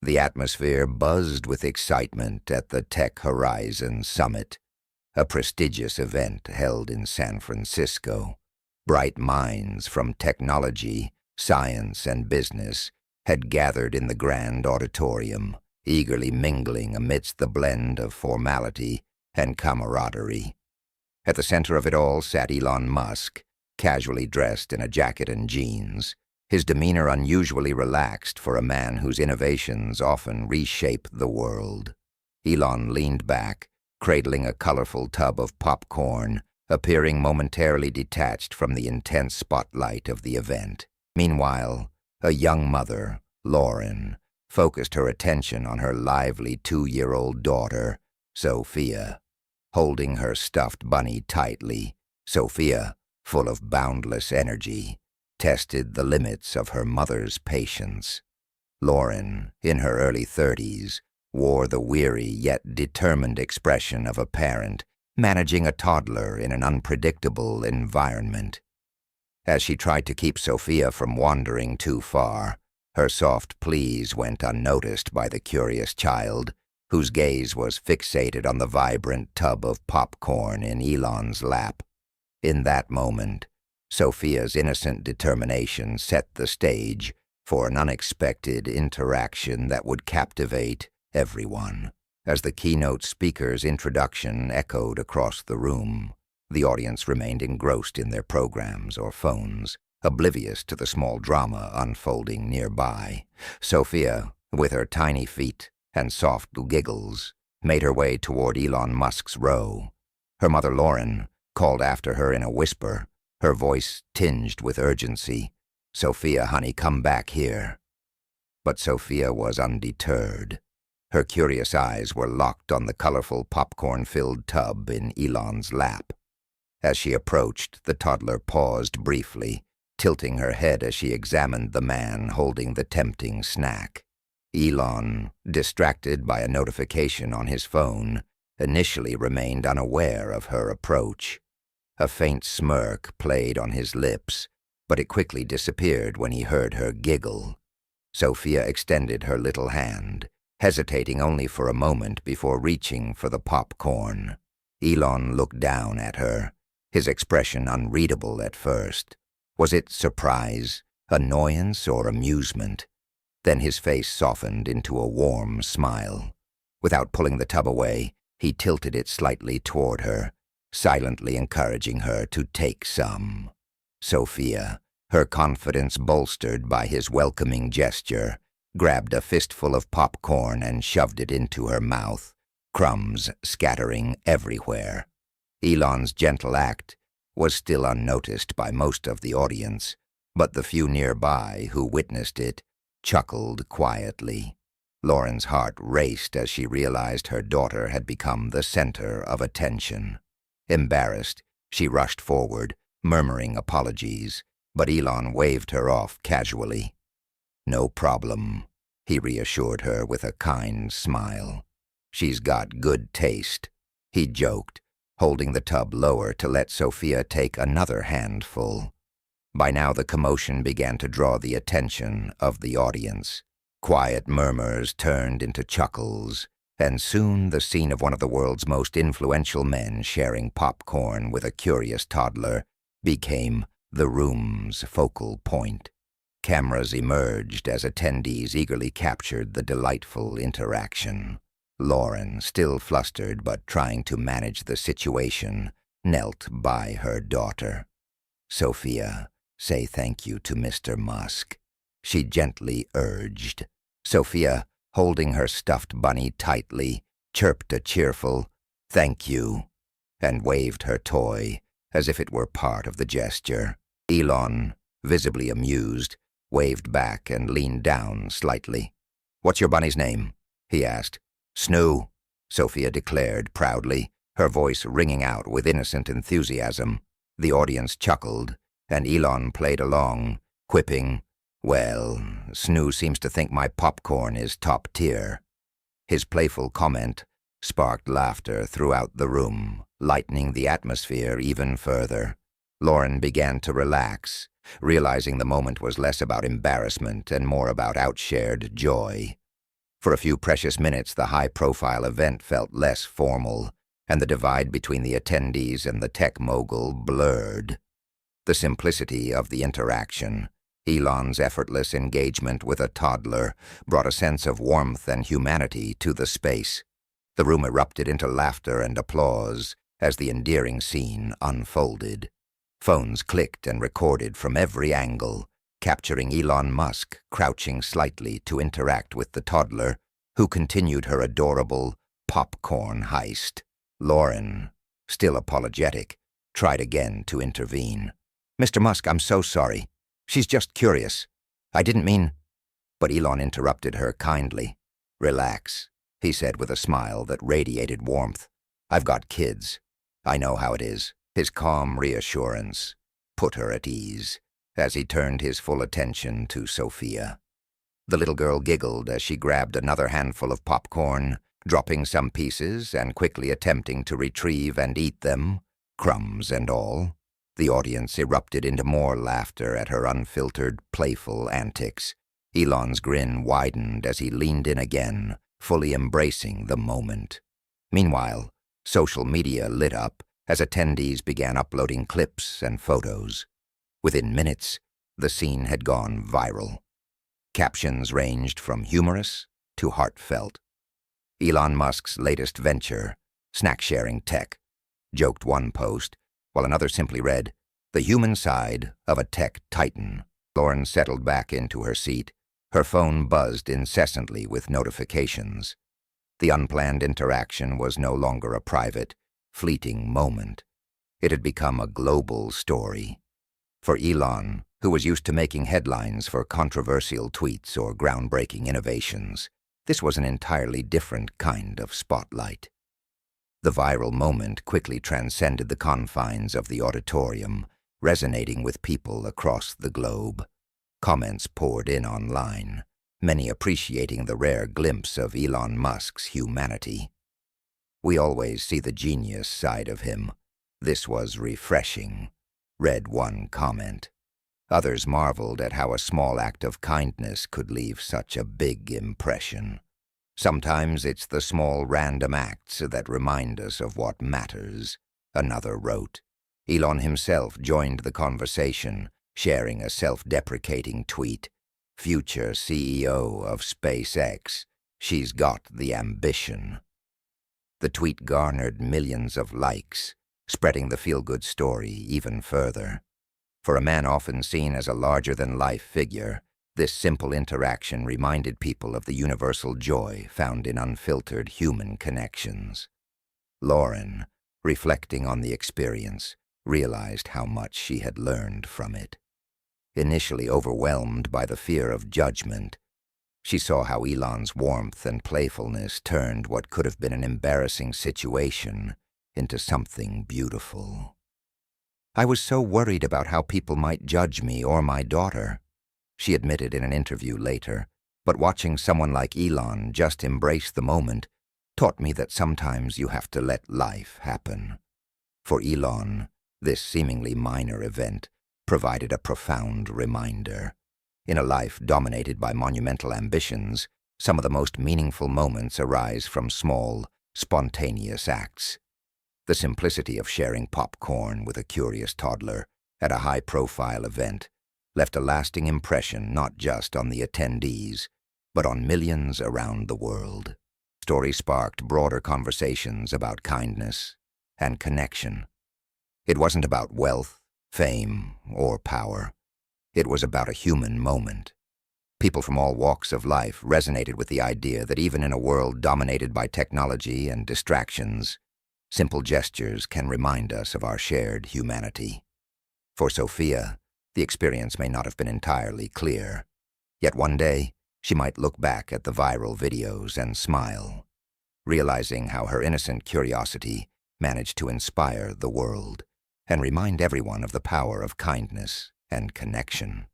The atmosphere buzzed with excitement at the Tech Horizon Summit, a prestigious event held in San Francisco. Bright minds from technology, science, and business had gathered in the grand auditorium, eagerly mingling amidst the blend of formality and camaraderie. At the center of it all sat Elon Musk, casually dressed in a jacket and jeans, his demeanor unusually relaxed for a man whose innovations often reshape the world. Elon leaned back, cradling a colorful tub of popcorn, appearing momentarily detached from the intense spotlight of the event. Meanwhile, a young mother, Lauren, focused her attention on her lively 2-year-old daughter, Sophia. Holding her stuffed bunny tightly, Sophia, full of boundless energy, tested the limits of her mother's patience. Lauren, in her early 30s, wore the weary yet determined expression of a parent managing a toddler in an unpredictable environment. As she tried to keep Sophia from wandering too far, her soft pleas went unnoticed by the curious child, whose gaze was fixated on the vibrant tub of popcorn in Elon's lap. In that moment, Sophia's innocent determination set the stage for an unexpected interaction that would captivate everyone. As the keynote speaker's introduction echoed across the room, the audience remained engrossed in their programs or phones, oblivious to the small drama unfolding nearby. Sophia, with her tiny feet and soft giggles, made her way toward Elon Musk's row. Her mother Lauren called after her in a whisper, her voice tinged with urgency, "Sophia, honey, come back here." But Sophia was undeterred. Her curious eyes were locked on the colorful popcorn-filled tub in Elon's lap. As she approached, the toddler paused briefly, tilting her head as she examined the man holding the tempting snack. Elon, distracted by a notification on his phone, initially remained unaware of her approach. A faint smirk played on his lips, but it quickly disappeared when he heard her giggle. Sophia extended her little hand, hesitating only for a moment before reaching for the popcorn. Elon looked down at her, his expression unreadable at first. Was it surprise, annoyance, or amusement? Then his face softened into a warm smile. Without pulling the tub away, he tilted it slightly toward her, silently encouraging her to take some. Sophia, her confidence bolstered by his welcoming gesture, grabbed a fistful of popcorn and shoved it into her mouth, crumbs scattering everywhere. Elon's gentle act was still unnoticed by most of the audience, but the few nearby who witnessed it chuckled quietly. Lauren's heart raced as she realized her daughter had become the center of attention. Embarrassed, she rushed forward, murmuring apologies, but Elon waved her off casually. "No problem," he reassured her with a kind smile. "She's got good taste," he joked, holding the tub lower to let Sophia take another handful. By now the commotion began to draw the attention of the audience. Quiet murmurs turned into chuckles, and soon the scene of one of the world's most influential men sharing popcorn with a curious toddler became the room's focal point. Cameras emerged as attendees eagerly captured the delightful interaction. Lauren, still flustered but trying to manage the situation, knelt by her daughter. "Sophia, say thank you to Mr. Musk," she gently urged. Sophia, holding her stuffed bunny tightly, chirped a cheerful, "Thank you," and waved her toy as if it were part of the gesture. Elon, visibly amused, waved back and leaned down slightly. "What's your bunny's name?" he asked. "Snoo," Sophia declared proudly, her voice ringing out with innocent enthusiasm. The audience chuckled, and Elon played along, quipping, "Well, Snoo seems to think my popcorn is top tier." His playful comment sparked laughter throughout the room, lightening the atmosphere even further. Lauren began to relax, realizing the moment was less about embarrassment and more about outshared joy. For a few precious minutes, the high-profile event felt less formal, and the divide between the attendees and the tech mogul blurred. The simplicity of the interaction, Elon's effortless engagement with a toddler, brought a sense of warmth and humanity to the space. The room erupted into laughter and applause as the endearing scene unfolded. Phones clicked and recorded from every angle, capturing Elon Musk crouching slightly to interact with the toddler, who continued her adorable popcorn heist. Lauren, still apologetic, tried again to intervene. "Mr. Musk, I'm so sorry. She's just curious. I didn't mean—" But Elon interrupted her kindly. "Relax," he said with a smile that radiated warmth. "I've got kids. I know how it is." His calm reassurance put her at ease as he turned his full attention to Sophia. The little girl giggled as she grabbed another handful of popcorn, dropping some pieces and quickly attempting to retrieve and eat them, crumbs and all. The audience erupted into more laughter at her unfiltered, playful antics. Elon's grin widened as he leaned in again, fully embracing the moment. Meanwhile, social media lit up as attendees began uploading clips and photos. Within minutes, the scene had gone viral. Captions ranged from humorous to heartfelt. "Elon Musk's latest venture, snack-sharing tech," joked one post, while another simply read, "The human side of a tech titan." Lauren settled back into her seat. Her phone buzzed incessantly with notifications. The unplanned interaction was no longer a private, fleeting moment. It had become a global story. For Elon, who was used to making headlines for controversial tweets or groundbreaking innovations, this was an entirely different kind of spotlight. The viral moment quickly transcended the confines of the auditorium, resonating with people across the globe. Comments poured in online, many appreciating the rare glimpse of Elon Musk's humanity. "We always see the genius side of him. This was refreshing," read one comment. Others marveled at how a small act of kindness could leave such a big impression. "Sometimes it's the small random acts that remind us of what matters," another wrote. Elon himself joined the conversation, sharing a self-deprecating tweet. "Future CEO of SpaceX. She's got the ambition." The tweet garnered millions of likes, spreading the feel-good story even further. For a man often seen as a larger-than-life figure, this simple interaction reminded people of the universal joy found in unfiltered human connections. Lauren, reflecting on the experience, realized how much she had learned from it. Initially overwhelmed by the fear of judgment, she saw how Elon's warmth and playfulness turned what could have been an embarrassing situation into something beautiful. "I was so worried about how people might judge me or my daughter," she admitted in an interview later, "but watching someone like Elon just embrace the moment taught me that sometimes you have to let life happen." For Elon, this seemingly minor event provided a profound reminder. In a life dominated by monumental ambitions, some of the most meaningful moments arise from small, spontaneous acts. The simplicity of sharing popcorn with a curious toddler at a high-profile event left a lasting impression not just on the attendees, but on millions around the world. The story sparked broader conversations about kindness and connection. It wasn't about wealth, fame, or power. It was about a human moment. People from all walks of life resonated with the idea that even in a world dominated by technology and distractions, simple gestures can remind us of our shared humanity. For Sophia, the experience may not have been entirely clear, yet one day she might look back at the viral videos and smile, realizing how her innocent curiosity managed to inspire the world and remind everyone of the power of kindness and connection.